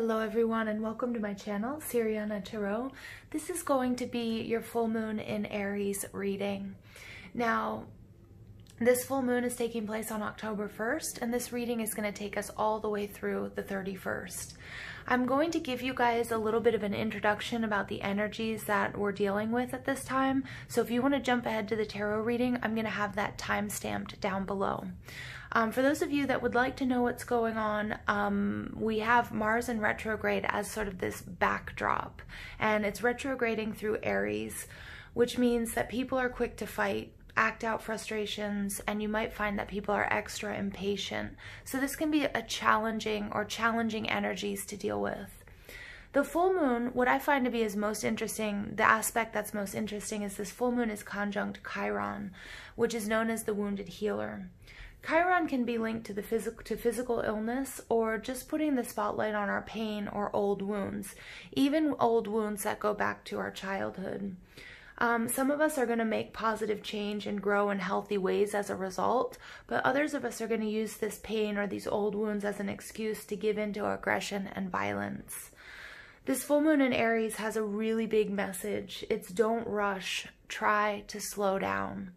Hello everyone and welcome to my channel, Siriana Tarot. This is going to be your full moon in Aries reading. Now, this full moon is taking place on October 1st and this reading is going to take us all the way through the 31st. I'm going to give you guys a little bit of an introduction about the energies that we're dealing with at this time. So if you want to jump ahead to the tarot reading, I'm going to have that time stamped down below. For those of you that would like to know what's going on, we have Mars in retrograde as sort of this backdrop, and it's retrograding through Aries, which means that people are quick to fight, act out frustrations, and you might find that people are extra impatient. So this can be a challenging energies to deal with. The full moon, what I find to be is most interesting, the aspect that's most interesting is this full moon is conjunct Chiron, which is known as the wounded healer. Chiron can be linked to physical illness or just putting the spotlight on our pain or old wounds, even old wounds that go back to our childhood. Some of us are going to make positive change and grow in healthy ways as a result, but others of us are going to use this pain or these old wounds as an excuse to give in to aggression and violence. This full moon in Aries has a really big message. It's don't rush, try to slow down.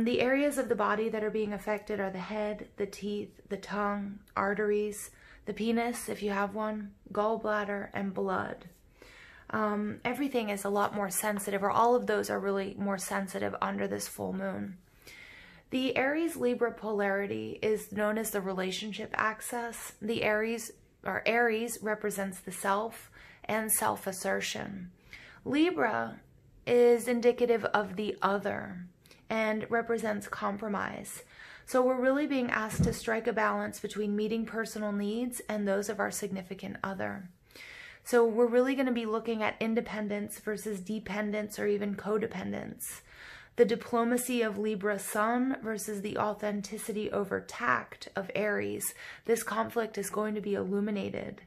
The areas of the body that are being affected are the head, the teeth, the tongue, arteries, the penis, if you have one, gallbladder, and blood. Everything is a lot more sensitive, or all of those are really more sensitive under this full moon. The Aries-Libra polarity is known as the relationship axis. The Aries represents the self and self-assertion. Libra is indicative of the other and represents compromise. So we're really being asked to strike a balance between meeting personal needs and those of our significant other. So we're really going to be looking at independence versus dependence or even codependence. The diplomacy of Libra Sun versus the authenticity over tact of Aries. This conflict is going to be illuminated.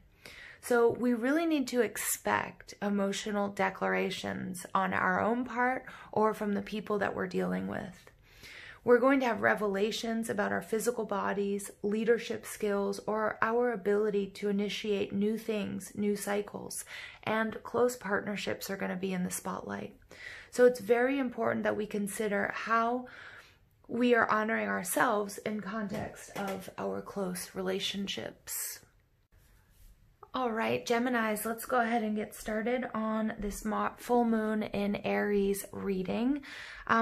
So we really need to expect emotional declarations on our own part or from the people that we're dealing with. We're going to have revelations about our physical bodies, leadership skills, or our ability to initiate new things, new cycles, and close partnerships are going to be in the spotlight. So it's very important that we consider how we are honoring ourselves in context of our close relationships. All right, Geminis, let's go ahead and get started on this full moon in Aries reading.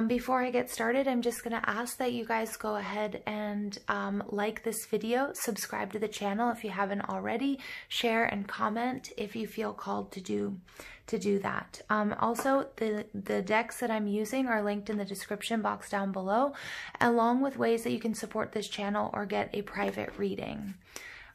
Before I get started, I'm just going to ask that you guys go ahead and like this video, subscribe to the channel if you haven't already, share and comment if you feel called to do that. Also, the decks that I'm using are linked in the description box down below, along with ways that you can support this channel or get a private reading.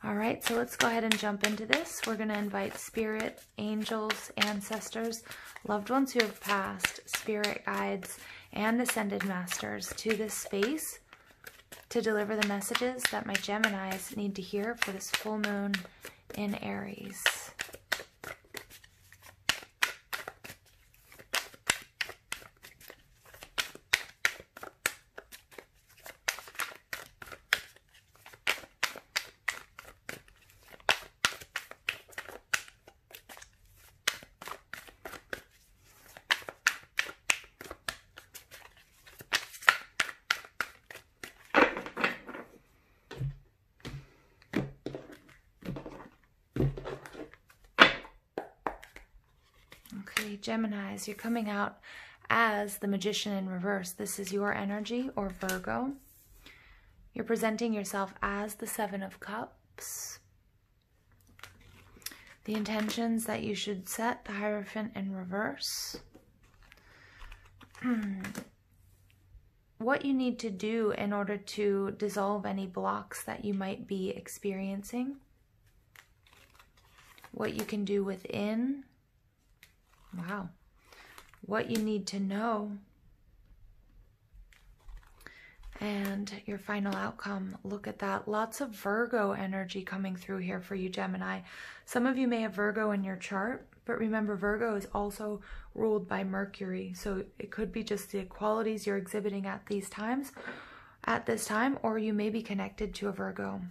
All right, so let's go ahead and jump into this. We're going to invite spirit, angels, ancestors, loved ones who have passed, spirit guides, and ascended masters to this space to deliver the messages that my Geminis need to hear for this full moon in Aries. Okay, Geminis, you're coming out as the Magician in reverse. This is your energy, or Virgo. You're presenting yourself as the Seven of Cups. The intentions that you should set, the Hierophant in reverse. What you need to do in order to dissolve any blocks that you might be experiencing. What you can do within. Wow. What you need to know. And your final outcome. Look at that. Lots of Virgo energy coming through here for you, Gemini. Some of you may have Virgo in your chart, but remember Virgo is also ruled by Mercury. So it could be just the qualities you're exhibiting at this time, or you may be connected to a Virgo.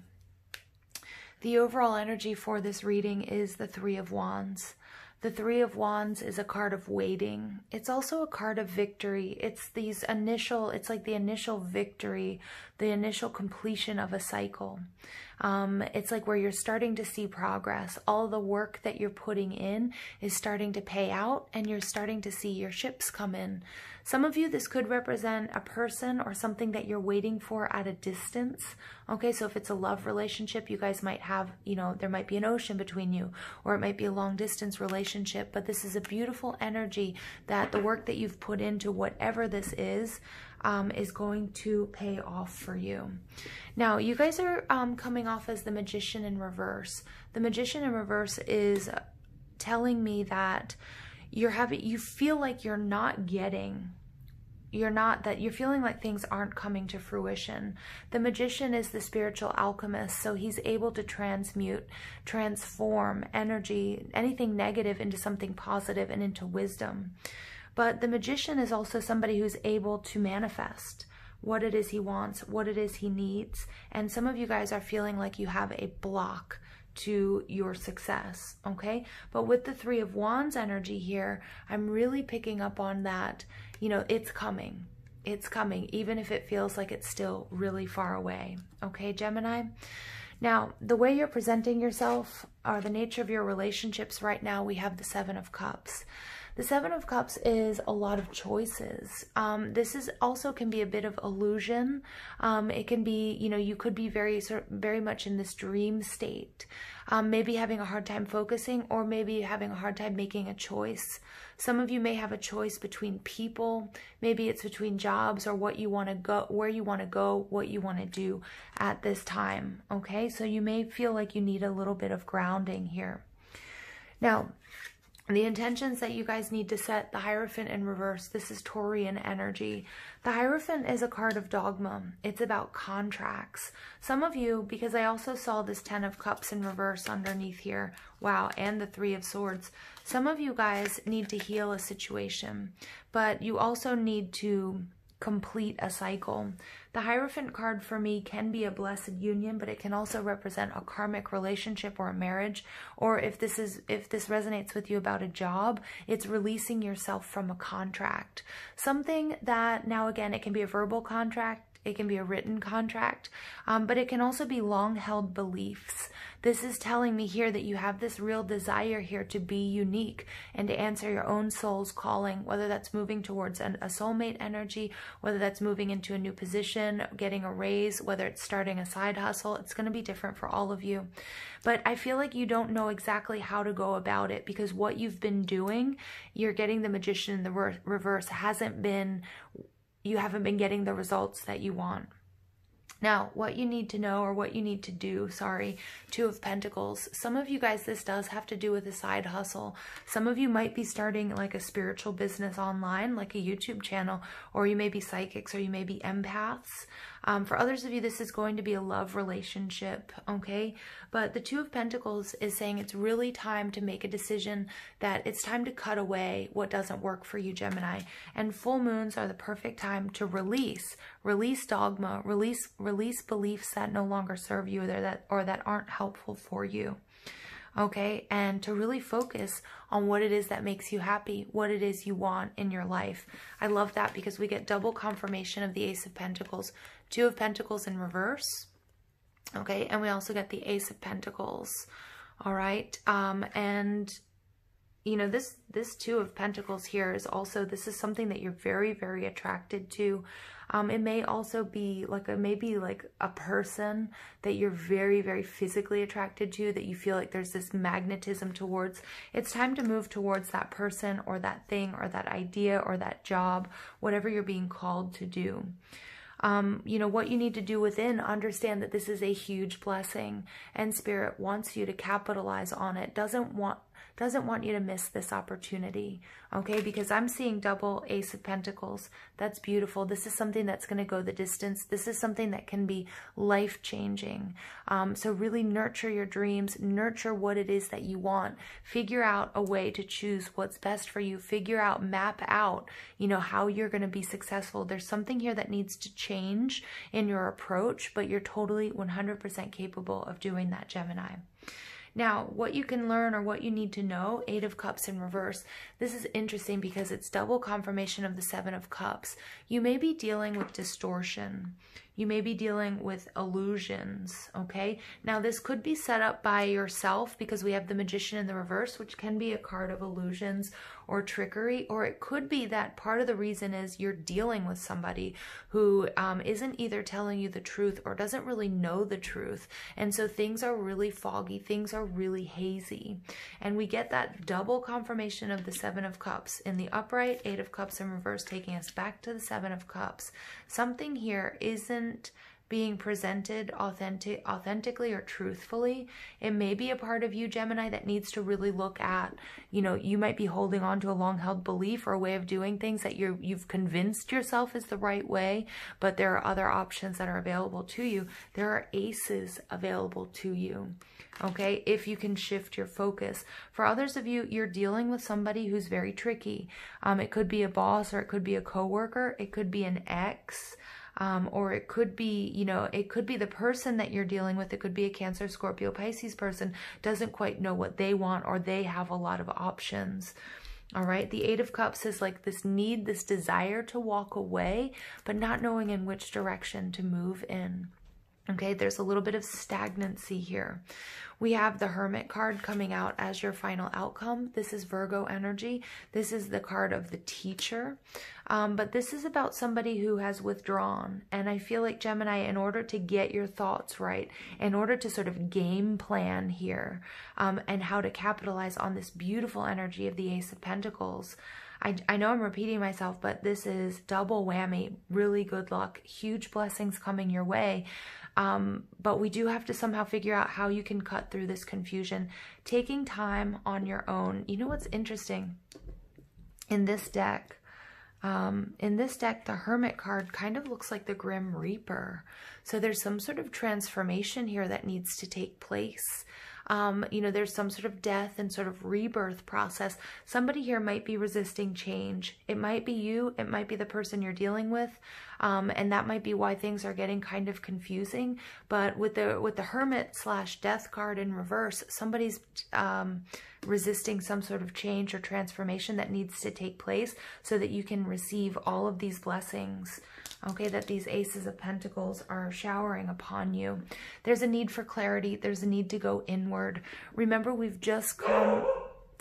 The overall energy for this reading is the Three of Wands. The Three of Wands is a card of waiting. It's also a card of victory. It's like the initial victory, the initial completion of a cycle. It's like where you're starting to see progress. All the work that you're putting in is starting to pay out, and you're starting to see your ships come in. Some of you, this could represent a person or something that you're waiting for at a distance. Okay, so if it's a love relationship, you guys might have, there might be an ocean between you, or it might be a long distance relationship, but this is a beautiful energy that the work that you've put into whatever this is going to pay off for you. Now, you guys are coming off as the Magician in reverse. The Magician in reverse is telling me that you feel like you're feeling like things aren't coming to fruition. The Magician is the spiritual alchemist, so he's able to transform energy, anything negative into something positive and into wisdom. But the Magician is also somebody who's able to manifest what it is he wants, what it is he needs. And some of you guys are feeling like you have a block to your success, okay? But with the Three of Wands energy here, I'm really picking up on that, it's coming. It's coming, even if it feels like it's still really far away, okay, Gemini? Now, the way you're presenting yourself or the nature of your relationships right now, we have the Seven of Cups. The Seven of Cups is a lot of choices. This is also can be a bit of illusion. It can be, you could be very much in this dream state, maybe having a hard time focusing, or maybe having a hard time making a choice. Some of you may have a choice between people. Maybe it's between jobs or what you want to go, where you want to go, what you want to do at this time. Okay, so you may feel like you need a little bit of grounding here. Now, the intentions that you guys need to set, the Hierophant in reverse, this is Taurian energy. The Hierophant is a card of dogma. It's about contracts. Some of you, because I also saw this Ten of Cups in reverse underneath here, wow, and the Three of Swords. Some of you guys need to heal a situation, but you also need to complete a cycle. The Hierophant card for me can be a blessed union, but it can also represent a karmic relationship or a marriage. Or if this resonates with you about a job, it's releasing yourself from a contract. Something that, now again, it can be a verbal contract, it can be a written contract, but it can also be long-held beliefs. This is telling me here that you have this real desire here to be unique and to answer your own soul's calling, whether that's moving towards a soulmate energy, whether that's moving into a new position, getting a raise, whether it's starting a side hustle. It's going to be different for all of you. But I feel like you don't know exactly how to go about it, because what you've been doing, you're getting the Magician in the reverse, you haven't been getting the results that you want. Now, what you need to know, or what you need to do, Two of Pentacles. Some of you guys, this does have to do with a side hustle. Some of you might be starting like a spiritual business online, like a YouTube channel, or you may be psychics, or you may be empaths. For others of you, this is going to be a love relationship, okay? But the Two of Pentacles is saying it's really time to make a decision, that it's time to cut away what doesn't work for you, Gemini. And full moons are the perfect time to release dogma, release beliefs that no longer serve you, or that aren't helpful for you. Okay, and to really focus on what it is that makes you happy, what it is you want in your life. I love that, because we get double confirmation of the Ace of Pentacles, Two of Pentacles in reverse. Okay, and we also get the Ace of Pentacles. All right, and this Two of Pentacles here is also, this is something that you're very, very attracted to. It may also be like a person that you're very, very physically attracted to, that you feel like there's this magnetism towards. It's time to move towards that person or that thing or that idea or that job, whatever you're being called to do. What you need to do within, understand that this is a huge blessing, and Spirit wants you to capitalize on it. doesn't want you to miss this opportunity, okay? Because I'm seeing double Ace of Pentacles. That's beautiful. This is something that's going to go the distance. This is something that can be life-changing. So really nurture your dreams, nurture what it is that you want. Figure out a way to choose what's best for you. Figure out, map out, you know, how you're going to be successful. There's something here that needs to change in your approach, but you're totally 100% capable of doing that, Gemini. Now, what you can learn or what you need to know, 8 of Cups in reverse. This is interesting because it's double confirmation of the 7 of Cups. You may be dealing with distortion. You may be dealing with illusions, okay? Now, this could be set up by yourself because we have the Magician in the reverse, which can be a card of illusions or trickery, or it could be that part of the reason is you're dealing with somebody who isn't either telling you the truth or doesn't really know the truth. And so things are really foggy, things are really hazy. And we get that double confirmation of the 7 of Cups in the upright, 8 of Cups in reverse, taking us back to the 7 of Cups. Something here isn't being presented authentically or truthfully. It may be a part of you, Gemini, that needs to really look at, you know, you might be holding on to a long-held belief or a way of doing things that you've convinced yourself is the right way, but there are other options that are available to you. There are aces available to you, okay, if you can shift your focus. For others of you, you're dealing with somebody who's very tricky. It could be a boss, or it could be a coworker, it could be an ex, or it could be, you know, it could be the person that you're dealing with. It could be a Cancer, Scorpio, Pisces person, doesn't quite know what they want, or they have a lot of options. All right. The 8 of Cups is like this need, this desire to walk away, but not knowing in which direction to move in. Okay, there's a little bit of stagnancy here. We have the Hermit card coming out as your final outcome. This is Virgo energy. This is the card of the teacher. But this is about somebody who has withdrawn. And I feel like, Gemini, in order to get your thoughts right, in order to sort of game plan here, and how to capitalize on this beautiful energy of the Ace of Pentacles, I know I'm repeating myself, but this is double whammy, really good luck, huge blessings coming your way. But we do have to somehow figure out how you can cut through this confusion, taking time on your own. You know what's interesting? In this deck, the Hermit card kind of looks like the Grim Reaper. So there's some sort of transformation here that needs to take place. You know, there's some sort of death and sort of rebirth process. Somebody here might be resisting change. It might be you. It might be the person you're dealing with. And that might be why things are getting kind of confusing. But with the Hermit / death card in reverse, somebody's resisting some sort of change or transformation that needs to take place so that you can receive all of these blessings, okay, that these Aces of Pentacles are showering upon you. There's a need for clarity. There's a need to go inward. Remember, we've just come...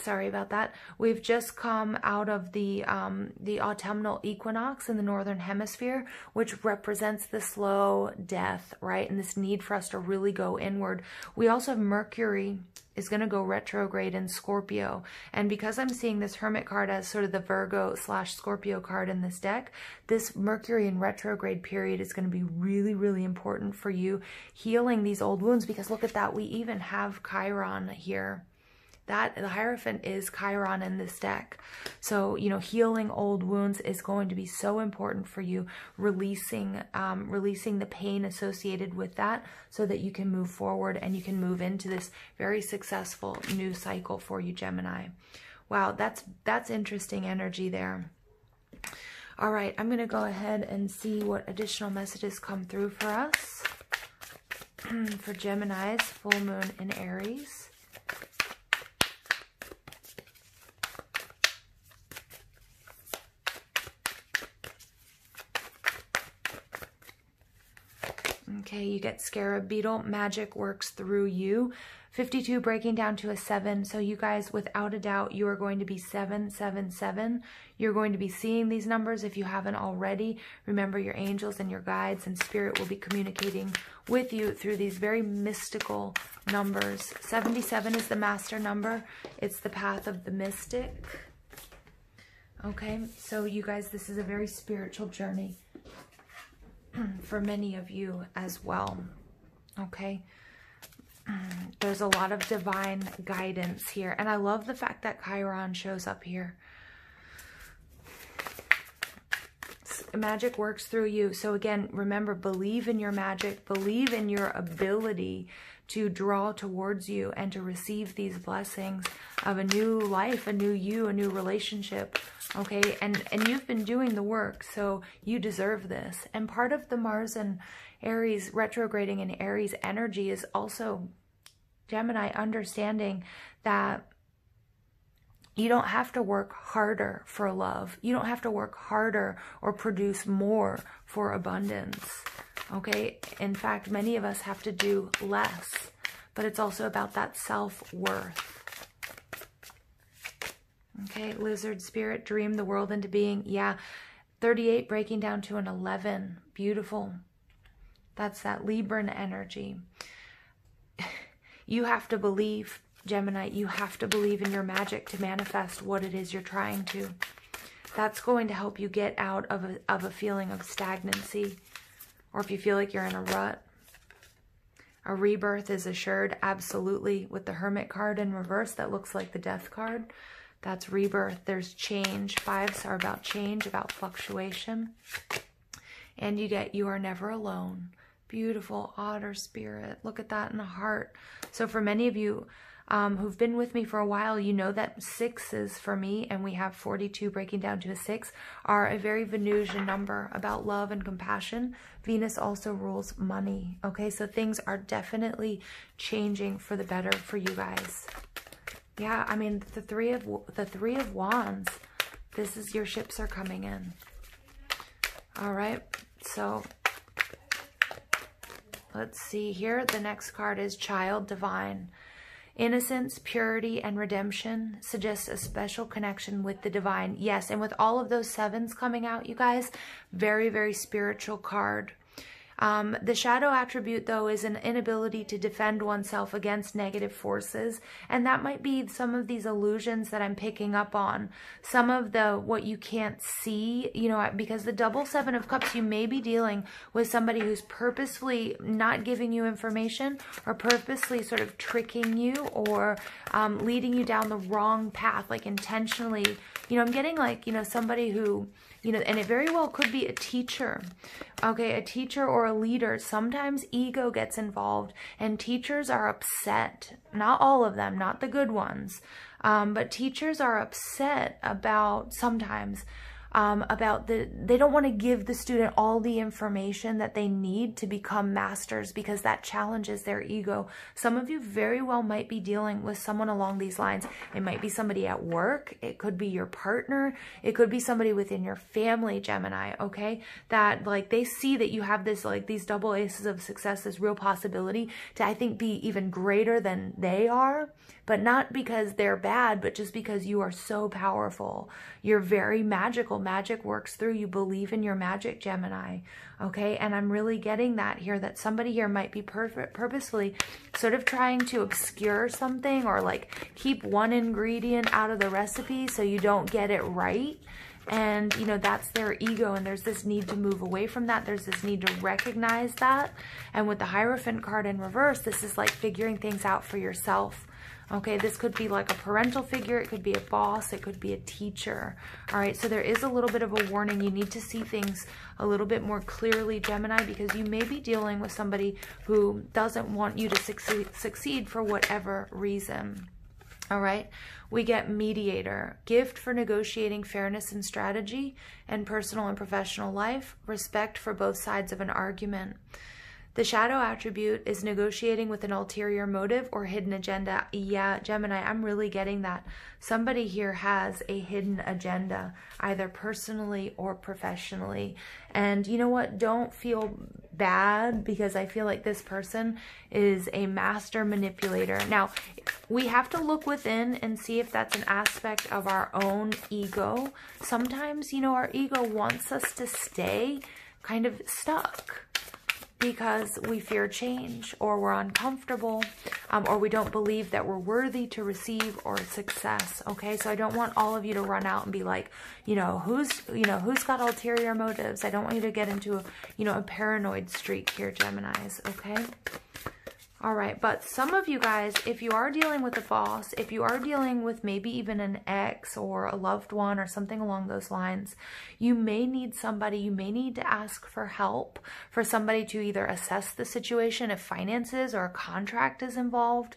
Sorry about that. We've just come out of the autumnal equinox in the northern hemisphere, which represents the slow death, right? And this need for us to really go inward. We also have Mercury is going to go retrograde in Scorpio. And because I'm seeing this Hermit card as sort of the Virgo / Scorpio card in this deck, this Mercury in retrograde period is going to be really, really important for you healing these old wounds, because look at that. We even have Chiron here. That the Hierophant is Chiron in this deck. So, you know, healing old wounds is going to be so important for you, releasing the pain associated with that so that you can move forward and you can move into this very successful new cycle for you, Gemini. Wow, that's interesting energy there. All right, I'm going to go ahead and see what additional messages come through for us. For Gemini's full moon in Aries. Okay, you get Scarab Beetle. Magic works through you. 52 breaking down to a 7. So you guys, without a doubt, you are going to be 777. You're going to be seeing these numbers if you haven't already. Remember, your angels and your guides and spirit will be communicating with you through these very mystical numbers. 77 is the master number. It's the path of the mystic. Okay, so you guys, this is a very spiritual journey for many of you as well. Okay, There's a lot of divine guidance here. And I love the fact that Chiron shows up here. Magic works through you. So again, remember, believe in your magic. Believe in your ability to draw towards you and to receive these blessings of a new life, a new you, a new relationship. Okay, and you've been doing the work, so you deserve this. And part of the Mars and Aries retrograding in Aries energy is also, Gemini, understanding that you don't have to work harder for love. You don't have to work harder or produce more for abundance. Okay, in fact, many of us have to do less, but it's also about that self-worth. Okay, lizard spirit, dream the world into being. Yeah, 38 breaking down to an 11. Beautiful. That's that Libran energy. You have to believe, Gemini, you have to believe in your magic to manifest what it is you're trying to. That's going to help you get out of a feeling of stagnancy, or if you feel like you're in a rut. A rebirth is assured, absolutely, with the Hermit card in reverse that looks like the Death card. That's rebirth. There's change. Fives are about change, about fluctuation. And you get you are never alone. Beautiful otter spirit. Look at that in the heart. So for many of you who've been with me for a while, you know that sixes for me, and we have 42 breaking down to a 6, are a very Venusian number about love and compassion. Venus also rules money. Okay, so things are definitely changing for the better for you guys. Yeah, I mean, the three of Wands, this is your ships are coming in. All right, so let's see here. The next card is Child Divine. Innocence, purity, and redemption suggests a special connection with the divine. Yes, and with all of those 7s coming out, you guys, very, very spiritual card. The shadow attribute, though, is an inability to defend oneself against negative forces. And that might be some of these illusions that I'm picking up on. Some of the what you can't see, you know, because the double 7 of cups, you may be dealing with somebody who's purposefully not giving you information, or purposely sort of tricking you, or leading you down the wrong path, like intentionally. You know, I'm getting like, you know, somebody who, you know, and it very well could be a teacher. Okay, a teacher or a leader. Sometimes ego gets involved, and teachers are upset. Not all of them, not the good ones. But teachers are upset about sometimes they don't want to give the student all the information that they need to become masters, because that challenges their ego. Some of you very well might be dealing with someone along these lines. It might be somebody at work. It could be your partner. It could be somebody within your family, Gemini, okay? That like they see that you have this, like these double aces of success, this real possibility to, I think, be even greater than they are. But not because they're bad, but just because you are so powerful. You're very magical. Magic works through you. Believe in your magic, Gemini. Okay, and I'm really getting that here, that somebody here might be purposefully sort of trying to obscure something, or like keep one ingredient out of the recipe so you don't get it right. And, you know, that's their ego, and there's this need to move away from that. There's this need to recognize that. And with the Hierophant card in reverse, this is like figuring things out for yourself. Okay, this could be like a parental figure. It could be a boss. It could be a teacher. All right, so there is a little bit of a warning. You need to see things a little bit more clearly, Gemini, because you may be dealing with somebody who doesn't want you to succeed for whatever reason. All right, we get mediator, gift for negotiating fairness and strategy and personal and professional life, respect for both sides of an argument. The shadow attribute is negotiating with an ulterior motive or hidden agenda. Yeah, Gemini, I'm really getting that. Somebody here has a hidden agenda, either personally or professionally. And you know what? Don't feel bad, because I feel like this person is a master manipulator. Now, we have to look within and see if that's an aspect of our own ego. Sometimes, you know, our ego wants us to stay kind of stuck, because we fear change, or we're uncomfortable, or we don't believe that we're worthy to receive or success. Okay, so I don't want all of you to run out and be like, who's got ulterior motives. I don't want you to get into a paranoid streak here, Geminis. Okay. All right, but some of you guys, if you are dealing with a boss, if you are dealing with maybe even an ex or a loved one or something along those lines, you may need somebody, you may need to ask for help for somebody to either assess the situation if finances or a contract is involved,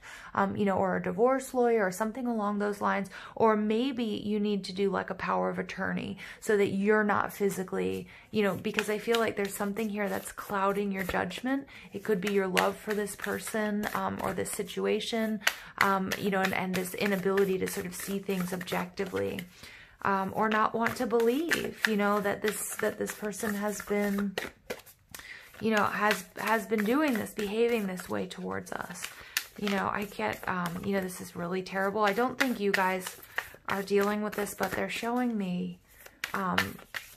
you know, or a divorce lawyer or something along those lines, or maybe you need to do like a power of attorney so that you're not physically, you know, because I feel like there's something here that's clouding your judgment. It could be your love for this person, or this situation, you know, and this inability to sort of see things objectively, or not want to believe, you know, that this person has been, you know, has been doing this, behaving this way towards us. You know, I can't, you know, this is really terrible. I don't think you guys are dealing with this, but they're showing me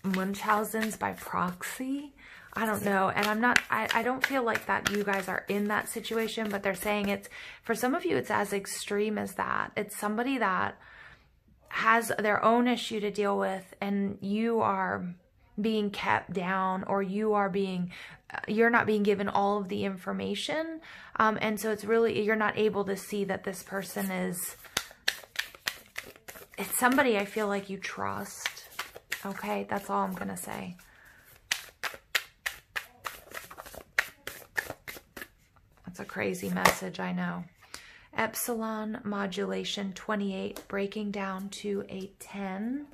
Munchausen's by proxy. I don't know. And I don't feel like that you guys are in that situation, but they're saying it's, for some of you, it's as extreme as that. It's somebody that has their own issue to deal with, and you are being kept down, or you are being, you're not being given all of the information. And so it's really, you're not able to see that this person is, it's somebody I feel like you trust. Okay. That's all I'm going to say. That's a crazy message, I know. Epsilon modulation 28, breaking down to a 10.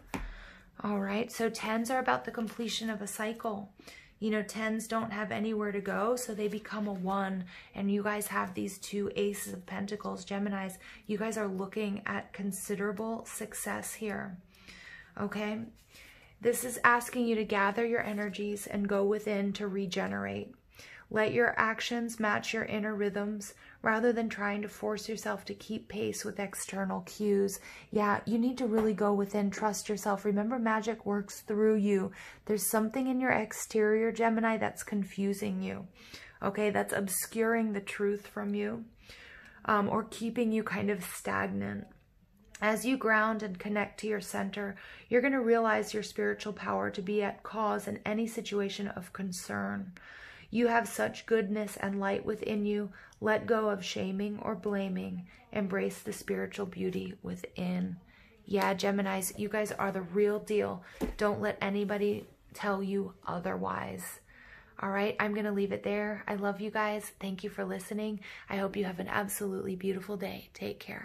All right, so 10s are about the completion of a cycle. You know, 10s don't have anywhere to go, so they become a 1. And you guys have these two aces of pentacles, Geminis. You guys are looking at considerable success here. Okay, this is asking you to gather your energies and go within to regenerate. Let your actions match your inner rhythms rather than trying to force yourself to keep pace with external cues. Yeah, you need to really go within, trust yourself. Remember, magic works through you. There's something in your exterior, Gemini, that's confusing you. Okay, that's obscuring the truth from you, or keeping you kind of stagnant. As you ground and connect to your center, you're going to realize your spiritual power to be at cause in any situation of concern. You have such goodness and light within you. Let go of shaming or blaming. Embrace the spiritual beauty within. Yeah, Geminis, you guys are the real deal. Don't let anybody tell you otherwise. All right, I'm going to leave it there. I love you guys. Thank you for listening. I hope you have an absolutely beautiful day. Take care.